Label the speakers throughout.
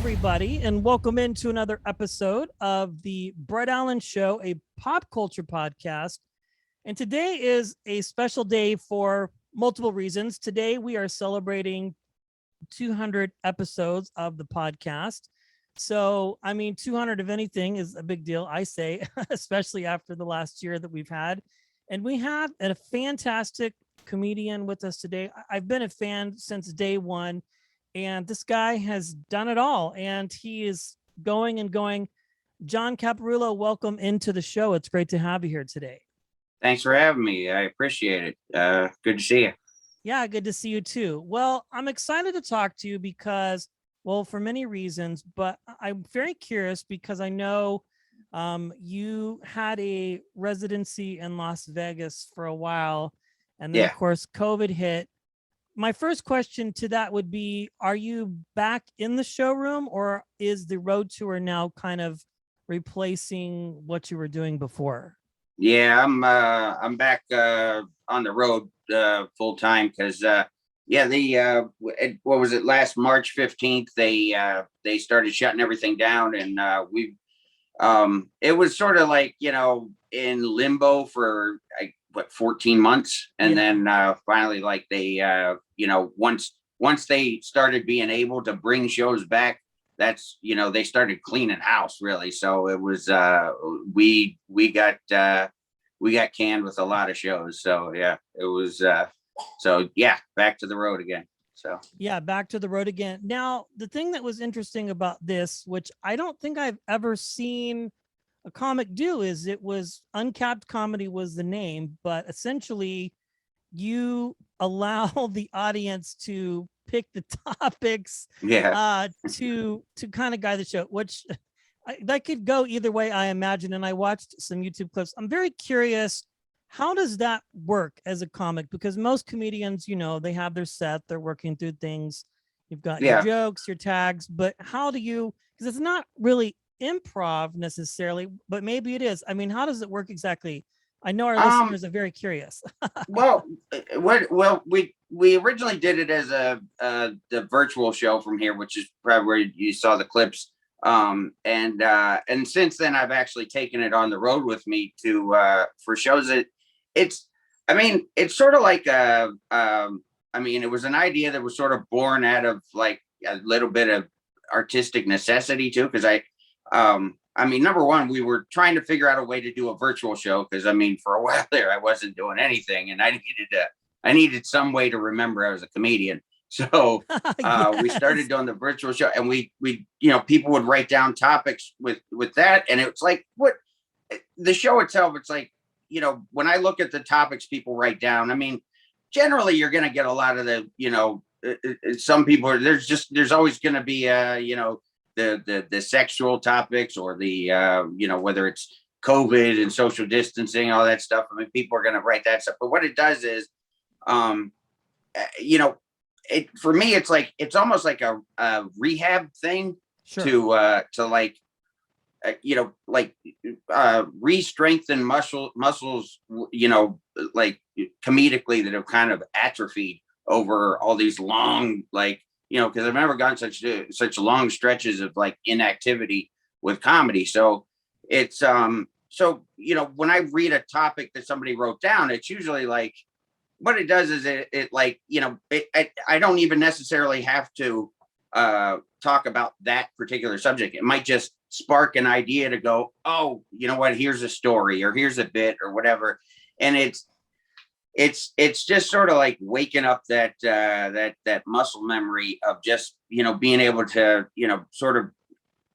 Speaker 1: everybody, and welcome into another episode of the Brett Allan Show, a pop culture podcast. And today is a special day for multiple reasons. Today, we are celebrating 200 episodes of the podcast. So, 200 of anything is a big deal, I say, especially after the last year that we've had. And we have a fantastic comedian with us today. I've been a fan since day one. And this guy has done it all, and he is going and going. John Caparulo, welcome into the show. It's great to have you here today.
Speaker 2: Thanks for having me. I appreciate it. Good to see you.
Speaker 1: Yeah, good to see you too. Well, I'm excited to talk to you because, well, for many reasons, but I'm very curious because I know you had a residency in Las Vegas for a while, and then, of course, COVID hit. My first question to that would be, are you back in the showroom, or is the road tour now kind of replacing what you were doing before?
Speaker 2: Yeah, I'm back on the road full time because what was it, last March 15th they started shutting everything down, and it was sort of like, in limbo for 14 months, and then finally, like, they once they started being able to bring shows back, that's they started cleaning house, really. So it was we got canned with a lot of shows. So yeah, it was back to the road again. So
Speaker 1: yeah, back to the road again. Now, the thing that was interesting about this, which I don't think I've ever seen a comic do, is it was Uncapped Comedy was the name, but essentially you allow the audience to pick the topics to kind of guide the show, which that could go either way, I imagine. And I watched some YouTube clips. I'm very curious, how does that work as a comic? Because most comedians, they have their set, they're working through things. You've got your jokes, your tags, but how do you, because it's not really improv necessarily, but maybe it is. How does it work exactly? I know our listeners are very curious.
Speaker 2: We originally did it as the virtual show from here, which is probably where you saw the clips. And since then, I've actually taken it on the road with me for shows. It's sort of like it was an idea that was sort of born out of like a little bit of artistic necessity too, because number one, we were trying to figure out a way to do a virtual show because, for a while there, I wasn't doing anything, and I needed some way to remember I was a comedian. So we started doing the virtual show, and we people would write down topics with that, and it's like what the show itself. It's like, when I look at the topics people write down, generally you're going to get a lot of the some people. There's always going to be the sexual topics, or the whether it's COVID and social distancing, all that stuff. People are going to write that stuff, but what it does is for me, it's like, it's almost like a rehab thing. Sure. to re-strengthen muscles, comedically, that have kind of atrophied over all these long, because I've never gotten such long stretches of like inactivity with comedy. So it's when I read a topic that somebody wrote down, it's usually like, what it does is I don't even necessarily have to talk about that particular subject. It might just spark an idea to go, oh, you know what, here's a story, or here's a bit, or whatever. And it's just sort of like waking up that muscle memory of just, being able to, sort of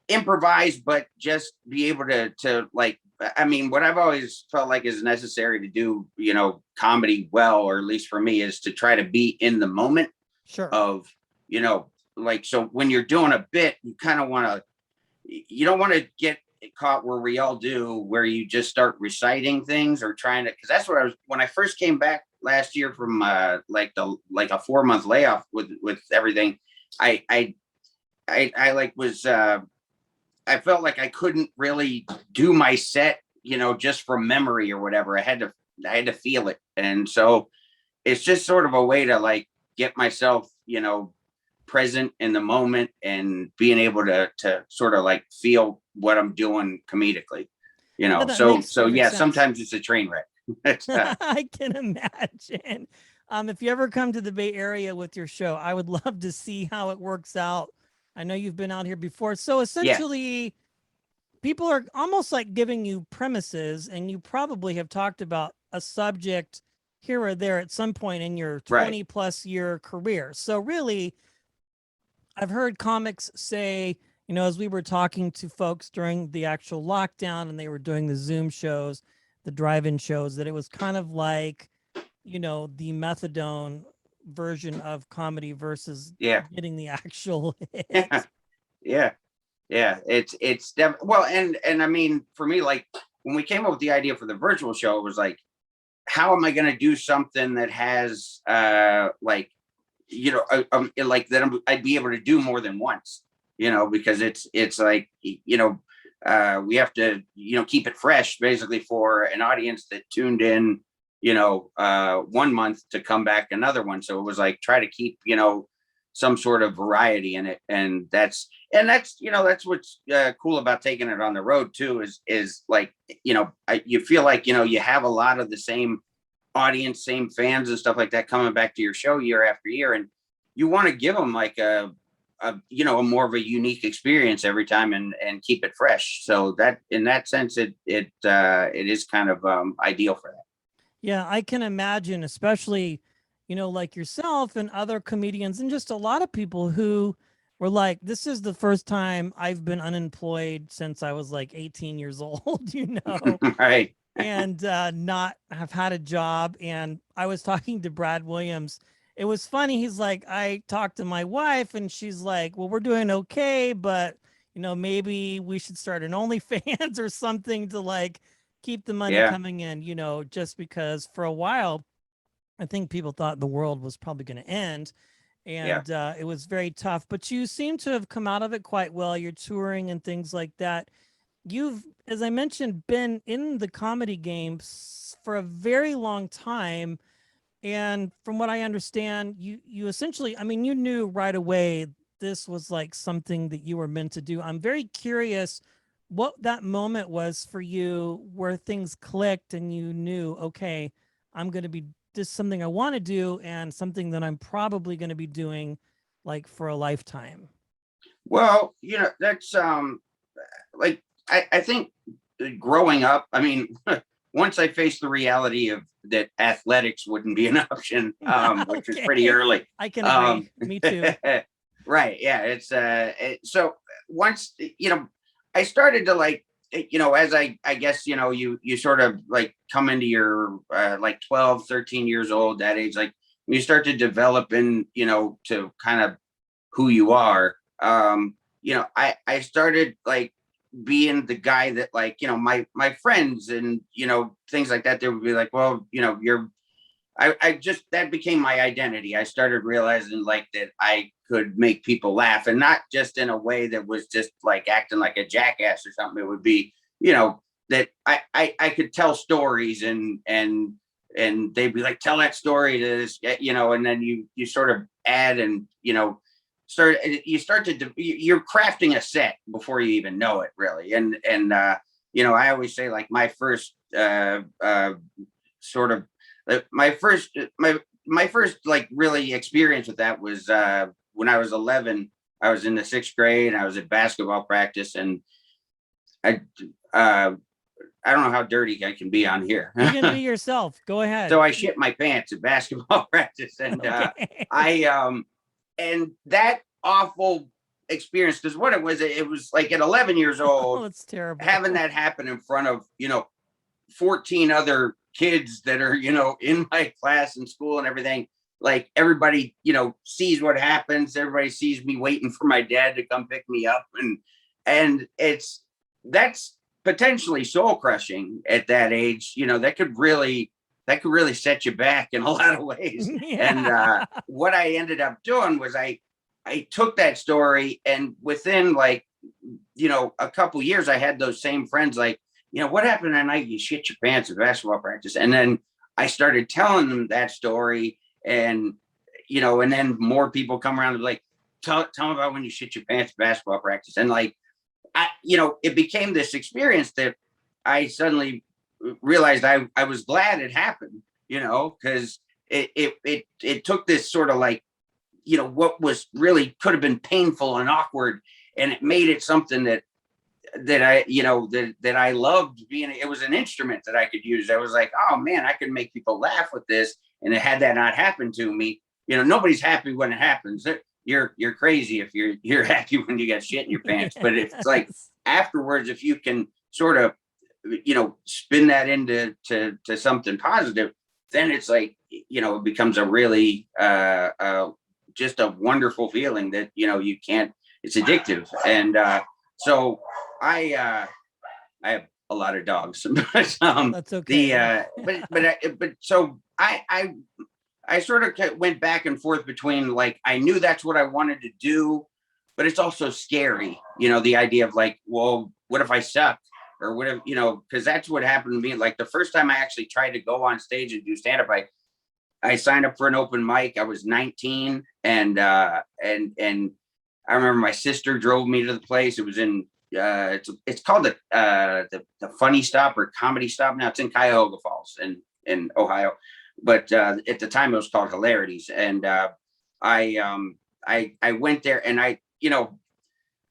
Speaker 2: improvise, but just be able to like, what I've always felt like is necessary to do, comedy well, or at least for me, is to try to be in the moment.
Speaker 1: Sure.
Speaker 2: Of, so when you're doing a bit, you kind of you don't want to get caught where we all do, where you just start reciting things or trying to, because that's what I was, when I first came back last year from a 4-month layoff with everything, I felt like I couldn't really do my set, just from memory or whatever. I had to feel it. And so it's just sort of a way to like get myself, present in the moment and being able to sort of like feel what I'm doing comedically, you
Speaker 1: Yeah,
Speaker 2: know.
Speaker 1: that
Speaker 2: So
Speaker 1: makes perfect
Speaker 2: yeah,
Speaker 1: sense.
Speaker 2: sometimes it's a train wreck. It's,
Speaker 1: I can imagine. If you ever come to the Bay Area with your show, I would love to see how it works out. I know you've been out here before. So
Speaker 2: yeah,
Speaker 1: essentially, people are almost like giving you premises, and you probably have talked about a subject here or there at some point in your
Speaker 2: right.
Speaker 1: 20 plus year career. So really, I've heard comics say, as we were talking to folks during the actual lockdown and they were doing the Zoom shows, the drive-in shows, that it was kind of like, the methadone version of comedy versus
Speaker 2: Yeah.
Speaker 1: getting the actual
Speaker 2: Yeah.
Speaker 1: hit.
Speaker 2: Yeah. Yeah. Well, and I mean, for me, like when we came up with the idea for the virtual show, it was like, how am I going to do something that has, like, like that I'd be able to do more than once, because it's like, we have to, keep it fresh basically for an audience that tuned in, 1 month to come back another one. So it was like, try to keep, some sort of variety in it. And that's what's cool about taking it on the road too, is like, you feel like, you have a lot of the same audience, same fans and stuff like that coming back to your show year after year, and you want to give them like a more of a unique experience every time, and keep it fresh. So that in that sense, it is kind of ideal for that.
Speaker 1: Yeah, I can imagine, especially, like yourself and other comedians, and just a lot of people who were like, this is the first time I've been unemployed since I was like 18 years old,
Speaker 2: Right.
Speaker 1: and not have had a job. And I was talking to Brad Williams. It was funny. He's like, I talked to my wife, and she's like, well, we're doing okay, but maybe we should start an OnlyFans or something to like keep the money
Speaker 2: Yeah.
Speaker 1: coming in, just because for a while, I think people thought the world was probably going to end.
Speaker 2: Yeah.
Speaker 1: And it was very tough, but you seem to have come out of it quite well. You're touring and things like that. You've, as I mentioned, been in the comedy game for a very long time. And from what I understand, you essentially, I mean, you knew right away this was like something that you were meant to do. I'm very curious what that moment was for you where things clicked and you knew, okay, I'm going to be this is something I want to do and something that I'm probably going to be doing like for a lifetime.
Speaker 2: Well, that's like I think growing up, I mean, once I faced the reality of that athletics wouldn't be an option, which was pretty
Speaker 1: Okay.
Speaker 2: early.
Speaker 1: I can agree. Me too.
Speaker 2: Right. Yeah. So once, I started to like, as I guess, you sort of like come into your, like 12, 13 years old, that age, like you start to develop in, to kind of who you are. I started like being the guy that like, my friends and, things like that, they would be like, well, I just, that became my identity. I started realizing like that I could make people laugh, and not just in a way that was just like acting like a jackass or something. It would be, that I could tell stories, and they'd be like, tell that story to this, and then you sort of add, and, you're crafting a set before you even know it, really. I always say like my first, sort of my first like really experience with that was when I was 11. I was in the 6th grade. I was at basketball practice, and I uh, I don't know how dirty I can be on here.
Speaker 1: You can be yourself. Go ahead.
Speaker 2: So I shit my pants at basketball practice, and
Speaker 1: Okay.
Speaker 2: and that awful experience, because what it was like at 11 years
Speaker 1: Oh,
Speaker 2: old,
Speaker 1: it's terrible.
Speaker 2: having that happen in front of 14 other kids that are in my class and school and everything. Like everybody sees what happens. Everybody sees me waiting for my dad to come pick me up, and that's potentially soul crushing at that age. That could really set you back in a lot of ways. And
Speaker 1: Yeah.
Speaker 2: what I ended up doing was I took that story, and within like a couple years, I had those same friends like, what happened that night you shit your pants at basketball practice? And then I started telling them that story, and and then more people come around and like, tell me about when you shit your pants at basketball practice. And like, it became this experience that I suddenly realized I was glad it happened, because it took this sort of like, what was really could have been painful and awkward, and it made it something that I loved being. It was an instrument that I could use. I was like, oh man, I could make people laugh with this. And had that not happened to me, nobody's happy when it happens. You're crazy if you're happy when you got shit in your pants. But if it's like afterwards, if you can sort of, spin that into to something positive, then it's like, it becomes a really just a wonderful feeling that, you can't, it's addictive. And so I have a lot of dogs, but
Speaker 1: That's okay.
Speaker 2: but so I sort of went back and forth between like, I knew that's what I wanted to do, but it's also scary, the idea of like, well, what if I suck? Or what if, because that's what happened to me. Like the first time I actually tried to go on stage and do stand-up, I signed up for an open mic. I was 19, and I remember my sister drove me to the place. It was in it's called the Funny Stop or Comedy Stop. Now it's in Cuyahoga Falls in Ohio, but at the time it was called Hilarities. And I went there, and I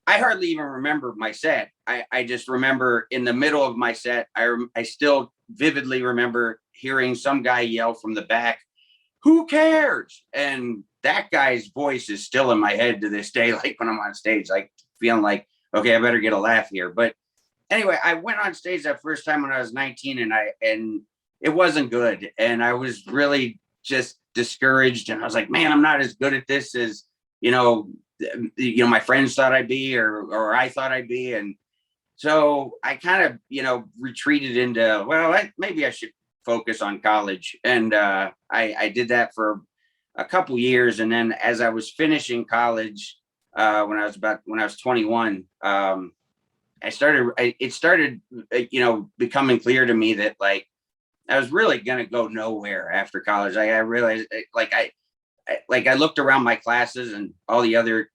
Speaker 2: hardly even remember my set. I just remember in the middle of my set, I still vividly remember hearing some guy yell from the back, "Who cares?" And that guy's voice is still in my head to this day. Like when I'm on stage, like feeling like, okay, I better get a laugh here. But anyway, I went on stage that first time when I was 19, and it wasn't good. And I was really just discouraged. And I was like, man, I'm not as good at this as, my friends thought I'd be, or I thought I'd be. And so I kind of, retreated into, well, maybe I should focus on college. And I did that for a couple years. And then as I was finishing college, when I was 21, it started, becoming clear to me that like, I was really going to go nowhere after college. I realized I looked around my classes, and all the other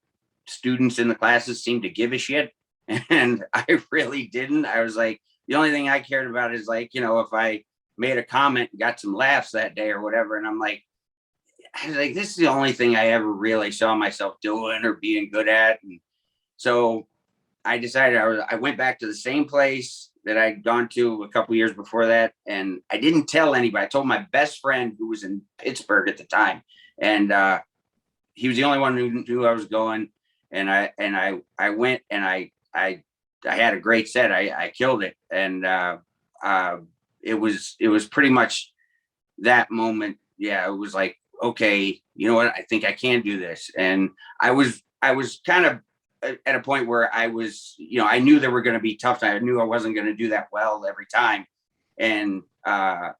Speaker 2: students in the classes seemed to give a shit. And I really didn't. I was like, the only thing I cared about is like, if I made a comment and got some laughs that day or whatever. And I was like, this is the only thing I ever really saw myself doing or being good at. And so I decided I went back to the same place that I'd gone to a couple years before that. And I didn't tell anybody. I told my best friend, who was in Pittsburgh at the time. And he was the only one who knew I was going. And I went, and I had a great set. I killed it. And it was pretty much that moment. Yeah, it was like, okay, you know what? I think I can do this. And I was kind of at a point where I was, I knew there were going to be tough times. I knew I wasn't going to do that well every time. And I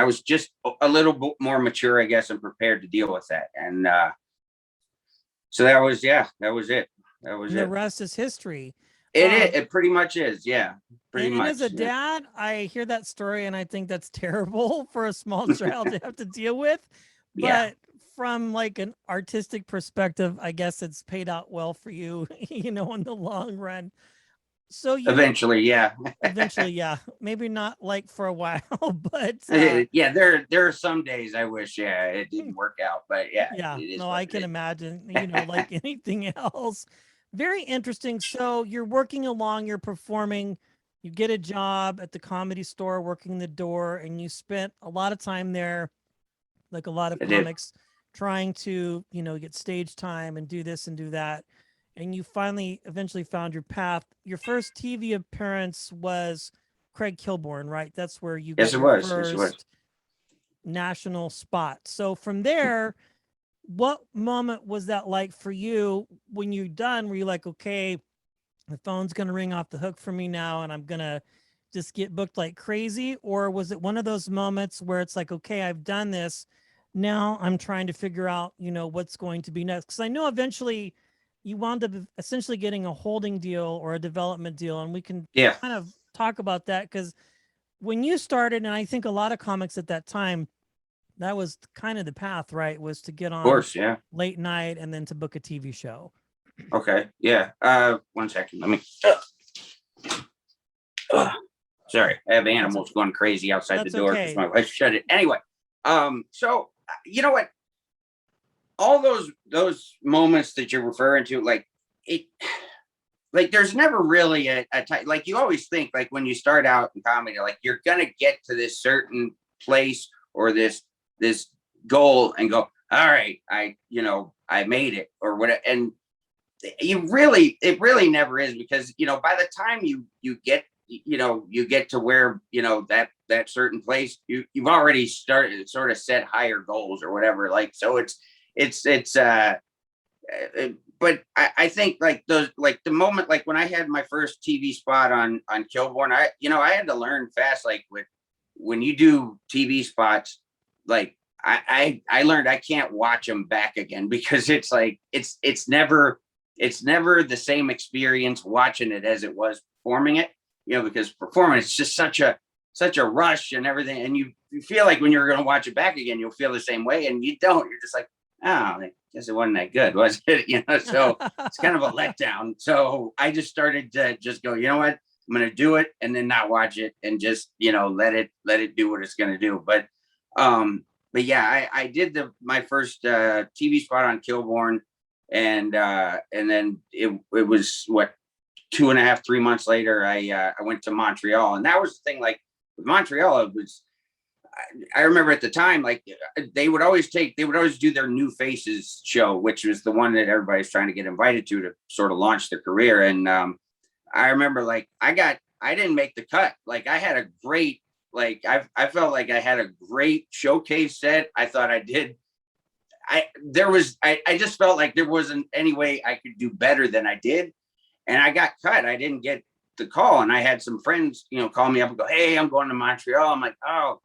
Speaker 2: was just a little bit more mature, I guess, and prepared to deal with that. And so that was it. That was it.
Speaker 1: The rest is history.
Speaker 2: It pretty much is. Yeah, pretty much.
Speaker 1: As a dad, I hear that story, and I think that's terrible for a small child to have to deal with. But
Speaker 2: Yeah.
Speaker 1: From like an artistic perspective, I guess it's paid out well for you, in the long run. So
Speaker 2: Eventually, yeah.
Speaker 1: Eventually, yeah. Maybe not like for a while, but
Speaker 2: yeah, there are some days I wish, it didn't work out, but yeah.
Speaker 1: No, I can imagine, like anything else. Very interesting. So you're working along, you're performing, you get a job at the Comedy Store, working the door, and you spent a lot of time there, like a lot of comics, trying to, get stage time and do this and do that. And you eventually found your path. Your first TV appearance was Craig Kilborn, right? That's where you got your first national spot. So from there, what moment was that like for you when you're done? Were you like, okay, the phone's going to ring off the hook for me now, and I'm going to just get booked like crazy? Or was it one of those moments where it's like, okay, I've done this. Now I'm trying to figure out, what's going to be next? Because I know eventually you wound up essentially getting a holding deal or a development deal. And we can kind of talk about that, because when you started, and I think a lot of comics at that time, That was kind of the path, right? Was to get
Speaker 2: Of
Speaker 1: on
Speaker 2: course, yeah.
Speaker 1: late night and then to book a TV show.
Speaker 2: Okay, yeah. 1 second. Let me. Sorry, I have animals going crazy outside the door because my wife shut it. Anyway, so you know what? All those moments that you're referring to, like it, like there's never really a time. Like you always think, like when you start out in comedy, like you're gonna get to this certain place or this goal and go, all right, I made it or whatever. And it really never is, because by the time you get to where that certain place, you've already started sort of set higher goals or whatever, like, so it's but I think like those, like the moment, like when I had my first TV spot on Kilborn, I had to learn fast, like when you do TV spots, like I learned I can't watch them back again, because it's like it's never the same experience watching it as it was performing it, because performing, it's just such a rush and everything. And you feel like when you're going to watch it back again, you'll feel the same way, and you don't. You're just like, oh, I guess it wasn't that good, was it? So it's kind of a letdown. So I just started to just go, you know what, I'm going to do it and then not watch it and just, let it do what it's going to do. But yeah, I did my first TV spot on Kilborn, and then it was what, 2.5, 3 months later, I went to Montreal. And that was the thing, like with Montreal, it was, I remember at the time, like they would always do their New Faces show, which was the one that everybody's trying to get invited to sort of launch their career. And I remember, like I didn't make the cut. Like I had a great, like I felt like I had a great showcase set. I thought I did. I just felt like there wasn't any way I could do better than I did. And I got cut. I didn't get the call. And I had some friends, call me up and go, hey, I'm going to Montreal. I'm like, oh,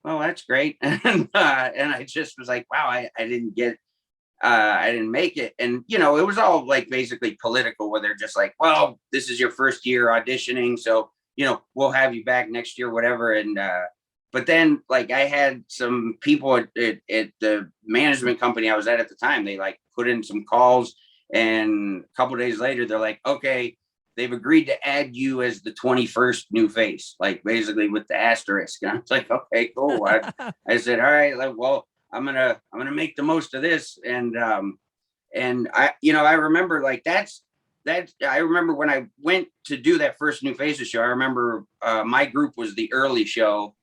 Speaker 2: well, that's great. And I just was like, wow, I didn't make it. And, it was all like basically political, where they're just like, well, this is your first year auditioning, so, we'll have you back next year, whatever. And, but then, like, I had some people at the management company I was at the time, they like put in some calls, and a couple of days later, they're like, okay, they've agreed to add you as the 21st new face, like basically with the asterisk. And I was like, okay, cool. I said, all right, like, well, I'm gonna make the most of this. And I remember, like, I remember when I went to do that first New Faces show, I remember my group was the early show,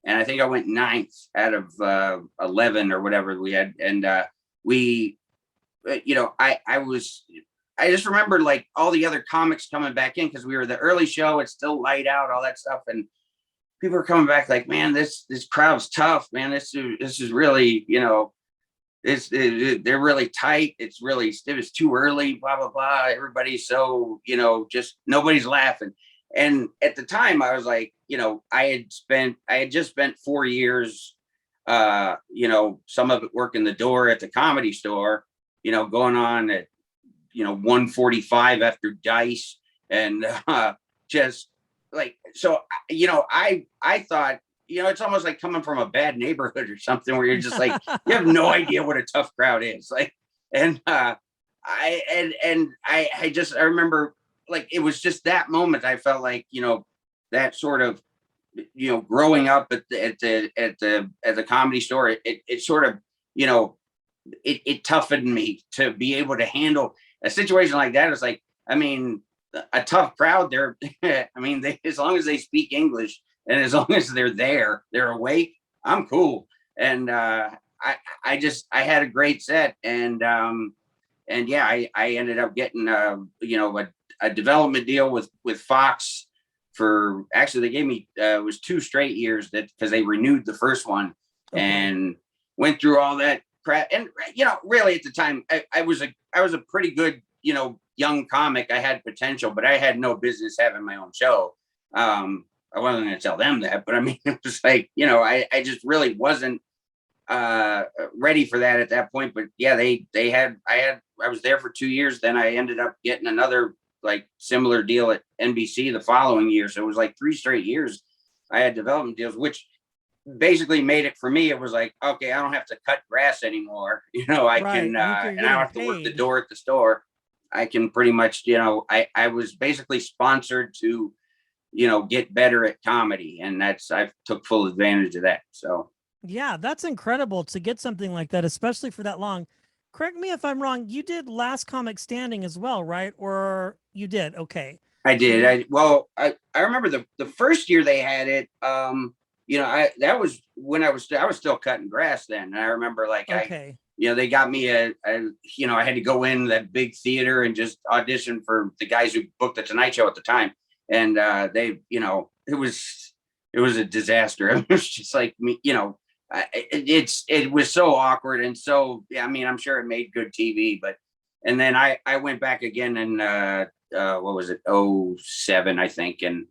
Speaker 2: and I think I went 9th out of 11 or whatever we had. And I just remember, like, all the other comics coming back in, because we were the early show. It's still light out, all that stuff, and people are coming back like, man, this crowd's tough, man. This is really, they're really tight. It was too early, blah blah blah. Everybody's so, just nobody's laughing. And at the time, I was like, I had just spent 4 years, some of it working the door at the Comedy Store, going on at 1:45 after Dice, and just like, so I thought, it's almost like coming from a bad neighborhood or something, where you're just like, you have no idea what a tough crowd is like. And I remember, like, it was just that moment I felt like, that sort of, growing up at the Comedy Store, it sort of, it toughened me to be able to handle a situation like that. It's like, I mean, a tough crowd, they're I mean, as long as they speak English, and as long as they're awake, I'm cool. And I had a great set. And yeah, I ended up getting a development deal with Fox for, actually they gave me it was 2 straight years, that because they renewed the first one. Okay. And went through all that crap. And really at the time, I was a pretty good, young comic. I had potential, but I had no business having my own show. I wasn't going to tell them that, but I mean, it was like, I just really wasn't ready for that at that point. But yeah, I was there for 2 years. Then I ended up getting another, like, similar deal at NBC the following year. So it was like 3 straight years I had development deals, which basically made it for me. It was like, okay, I don't have to cut grass anymore. I
Speaker 1: Right.
Speaker 2: can,
Speaker 1: You're
Speaker 2: and I don't
Speaker 1: getting
Speaker 2: have to work the
Speaker 1: paid.
Speaker 2: door at the store. I can pretty much, I was basically sponsored to, get better at comedy. And I took full advantage of that. So,
Speaker 1: Yeah, that's incredible to get something like that, especially for that long. Correct me if I'm wrong. You did Last Comic Standing as well, right? Or you did? Okay.
Speaker 2: I
Speaker 1: So
Speaker 2: did.
Speaker 1: you,
Speaker 2: I remember the first year they had it. That was when I was still cutting grass then. And I remember like
Speaker 1: okay.
Speaker 2: they got me I had to go in that big theater and just audition for the guys who booked the Tonight Show at the time. And it was a disaster. It was just like me, it was so awkward. And so, yeah, I mean, I'm sure it made good TV, but, and then I went back again and, what was it? '07, I think. And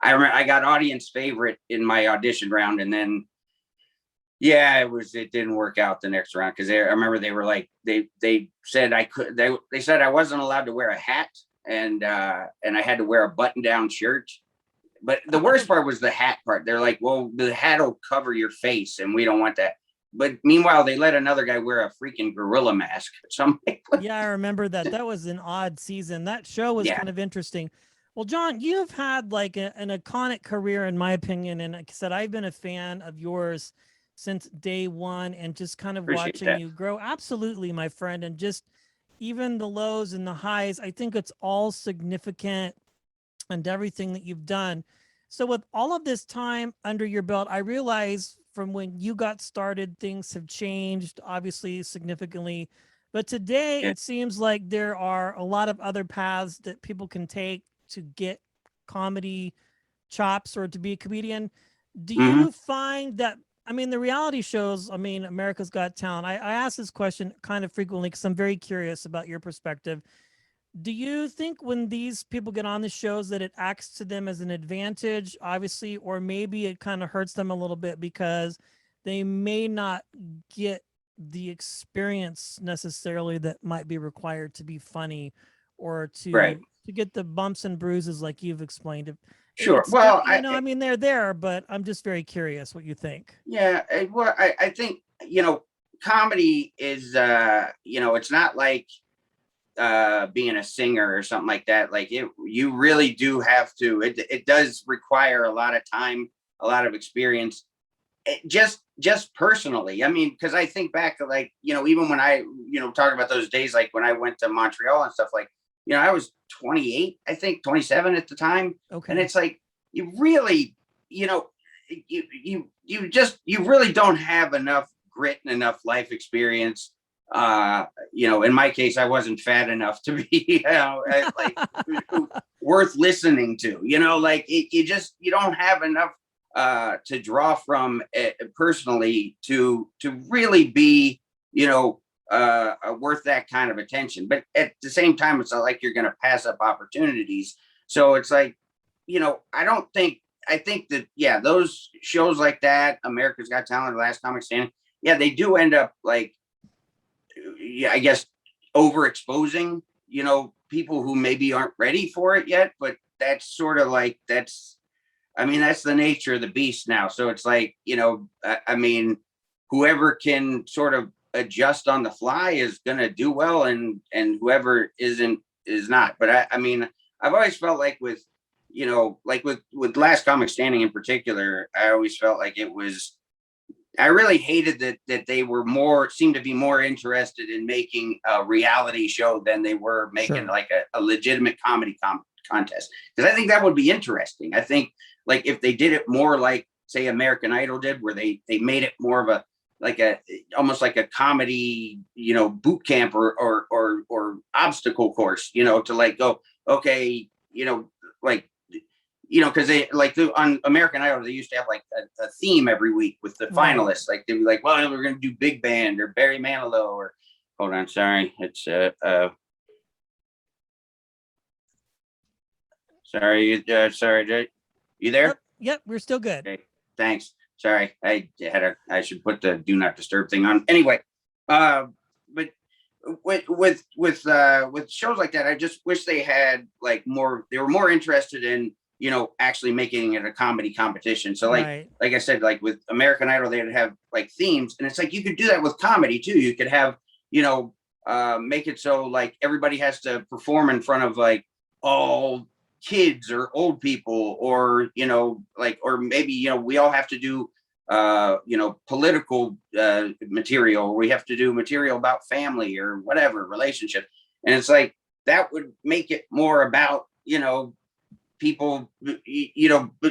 Speaker 2: I remember I got audience favorite in my audition round. And then, yeah, it didn't work out the next round. Cause I remember they were like, they said they said I wasn't allowed to wear a hat and I had to wear a button down shirt. But the worst part was the hat part. They're like, well, the hat will cover your face and we don't want that. But meanwhile, they let another guy wear a freaking gorilla mask. Something.
Speaker 1: Yeah, I remember that. That was an odd season. That show was
Speaker 2: Yeah.
Speaker 1: kind of interesting. Well, John, you've had like an iconic career, in my opinion. And like I said, I've been a fan of yours since day one and just kind of
Speaker 2: Appreciate
Speaker 1: watching
Speaker 2: that.
Speaker 1: you grow. Absolutely, my friend. And just even the lows and the highs, I think it's all significant and everything that you've done. So with all of this time under your belt, I realize from when you got started, things have changed, obviously significantly. But today
Speaker 2: Yeah.
Speaker 1: it seems like there are a lot of other paths that people can take to get comedy chops or to be a comedian. Do
Speaker 2: Mm-hmm.
Speaker 1: you find that, I mean, the reality shows, I mean, America's Got Talent, I ask this question kind of frequently because I'm very curious about your perspective. Do you think when these people get on the shows that it acts to them as an advantage, obviously, or maybe it kind of hurts them a little bit because they may not get the experience necessarily that might be required to be funny or
Speaker 2: Right.
Speaker 1: to get the bumps and bruises like you've explained it?
Speaker 2: Sure.
Speaker 1: It's
Speaker 2: Well,
Speaker 1: I mean they're there, but I'm just very curious what you think.
Speaker 2: yeah. I think, comedy is, it's not like, being a singer or something like that. Like you really do have to, it does require a lot of time, a lot of experience. Just personally, I mean, because I think back to like, even when I, talking about those days, like when I went to Montreal and stuff, like, I was 28, I think 27 at the time.
Speaker 1: Okay.
Speaker 2: And it's like, you really, you know, you really don't have enough grit and enough life experience. In my case, I wasn't fat enough to be, like worth listening to, like you don't have enough to draw from personally to really be, worth that kind of attention. But at the same time, it's not like you're going to pass up opportunities. So it's like, I think that, yeah, those shows like that, America's Got Talent, Last Comic Standing, yeah, they do end up like, yeah, I guess overexposing, people who maybe aren't ready for it yet, but that's sort of like, that's the nature of the beast now. So it's like, I mean, whoever can sort of adjust on the fly is going to do well, and whoever isn't is not. But I mean, I've always felt like with, like with Last Comic Standing in particular, I always felt like I really hated that they seemed to be more interested in making a reality show than they were making
Speaker 1: Sure.
Speaker 2: like a legitimate comedy contest. Because I think that would be interesting. I think like if they did it more like, say, American Idol did, where they made it more of almost like a comedy, boot camp or obstacle course, to like go, okay, like, because they like on American Idol, they used to have like a theme every week with the finalists. Like they'd be like, well, we're going to do big band or Barry Manilow or, hold on, sorry. It's, sorry, sorry. You there?
Speaker 1: Yep, we're still good.
Speaker 2: Okay, thanks. Sorry. I should put the do not disturb thing on. Anyway, but with shows like that, I just wish they had like more, they were more interested in, actually making it a comedy competition. So like,
Speaker 1: Right.
Speaker 2: like I said, like with American Idol, they'd have like themes, and it's like, you could do that with comedy too. You could have, make it so like everybody has to perform in front of like all kids or old people, or, like, or maybe, we all have to do, political material. We have to do material about family or whatever relationship. And it's like, that would make it more about, people,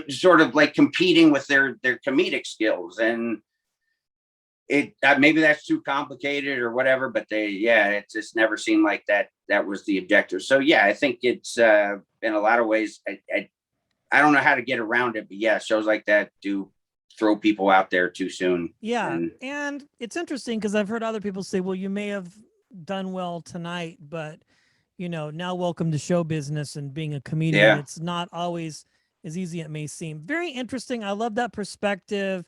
Speaker 2: sort of like competing with their comedic skills. And it maybe that's too complicated or whatever, but it just never seemed like that was the objective. So yeah, I think it's in a lot of ways, I don't know how to get around it, but yeah, shows like that do throw people out there too soon.
Speaker 1: Yeah.
Speaker 2: And
Speaker 1: And it's interesting because I've heard other people say, well, you may have done well tonight, but now welcome to show business and being a comedian.
Speaker 2: yeah,
Speaker 1: It's not always as easy as it may seem. Very interesting. I love that perspective.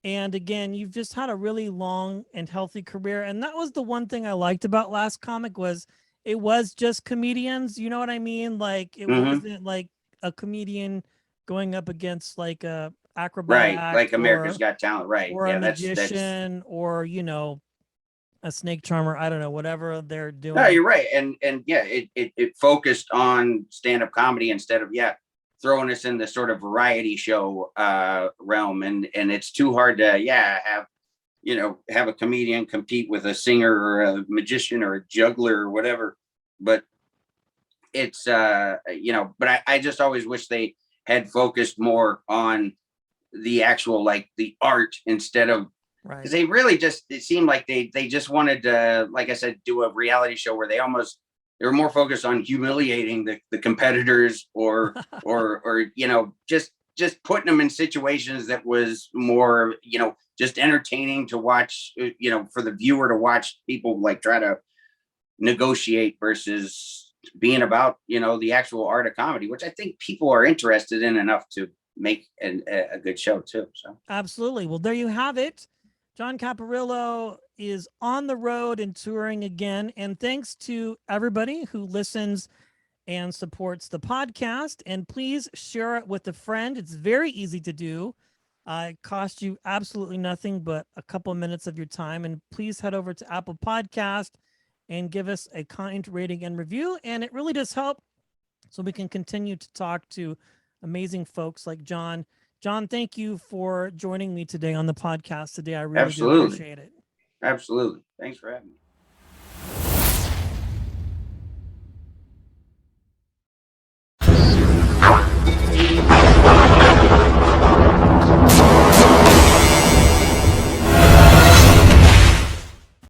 Speaker 1: And again, you've just had a really long and healthy career. And that was the one thing I liked about Last Comic was it was just comedians. You know what I mean? Like it wasn't like a comedian going up against like a acrobat
Speaker 2: right,
Speaker 1: act
Speaker 2: like America's Got Talent, right?
Speaker 1: or a
Speaker 2: Yeah, that's
Speaker 1: magician or, a snake charmer. I don't know, whatever they're
Speaker 2: no,
Speaker 1: doing.
Speaker 2: you're right. And yeah, it focused on stand-up comedy instead of throwing us in the sort of variety show realm. And it's too hard to have a comedian compete with a singer or a magician or a juggler or whatever. But it's but I just always wish they had focused more on the actual, like, the art, instead of,
Speaker 1: Right.
Speaker 2: because they really just, it seemed like they just wanted to, like I said, do a reality show where they were more focused on humiliating the competitors, or just putting them in situations that was more, just entertaining to watch, for the viewer to watch people like try to negotiate, versus being about, the actual art of comedy, which I think people are interested in enough to make a good show too. So
Speaker 1: Absolutely. Well, there you have it. John Caparulo is on the road and touring again. And thanks to everybody who listens and supports the podcast. And please share it with a friend. It's very easy to do. It costs you absolutely nothing but a couple of minutes of your time. And please head over to Apple Podcast and give us a kind rating and review. And it really does help so we can continue to talk to amazing folks like John. John, thank you for joining me today on the podcast today. I really do
Speaker 2: absolutely,
Speaker 1: appreciate it.
Speaker 2: absolutely. Thanks for having me.